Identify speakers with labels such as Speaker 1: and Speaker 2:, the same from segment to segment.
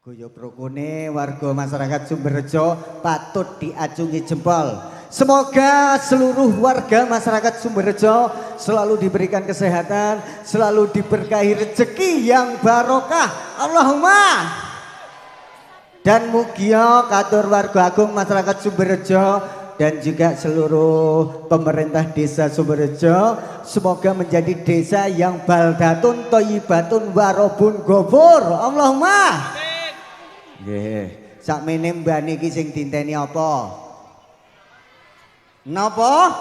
Speaker 1: Guyub rukune warga masyarakat Sumberjo patut diacungi jempol. Semoga seluruh warga masyarakat Sumberjo selalu diberikan kesehatan, selalu diberkahi rezeki yang barokah. Allahumma. Dan mugia katur warga agung masyarakat Sumberjo dan juga seluruh pemerintah desa Sumberjo semoga menjadi desa yang baldatun thayyibatun warobun gofur. Allahumma. Nggih, sakmene mbah niki sing dinteni apa? Napa?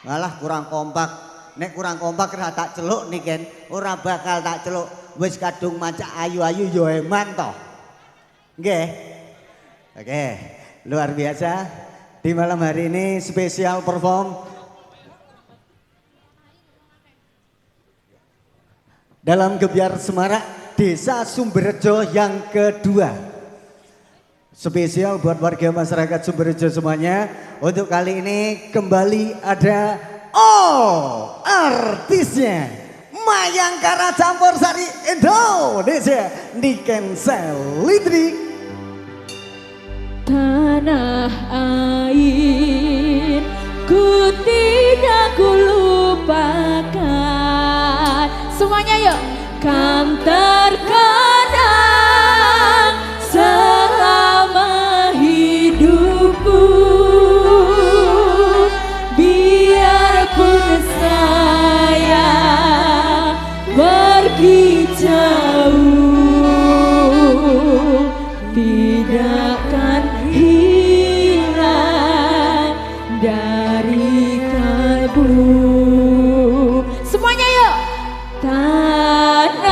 Speaker 1: Malah kurang kompak. Nek kurang kompak ora tak celuk niken, ora bakal tak celuk. Wis kadung macak ayu-ayu yo eman to. Nggih. Oke, luar biasa. Di malam hari ini spesial perform dalam Gebyar Semarak Desa Sumberjo yang kedua. Spesial buat warga masyarakat Sumberjo semuanya. Untuk kali ini kembali ada artisnya Mayangkara Campur Sari Indonesia Niken Selindri.
Speaker 2: Tanah air ku tidak kulupakan. Semuanya yuk. Kan terkenang selama hidupku, biarpun saya pergi jauh, tidak akan hilang dari kalbu. Semuanya yuk. Tanahku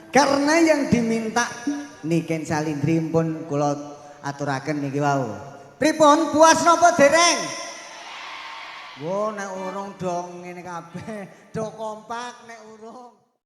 Speaker 1: Karena yang diminta Niken Salindri pun kula aturaken niki wau. Pripun puas napa dereng? Wo nek urung dong ngene kabeh, do kompak nek urung.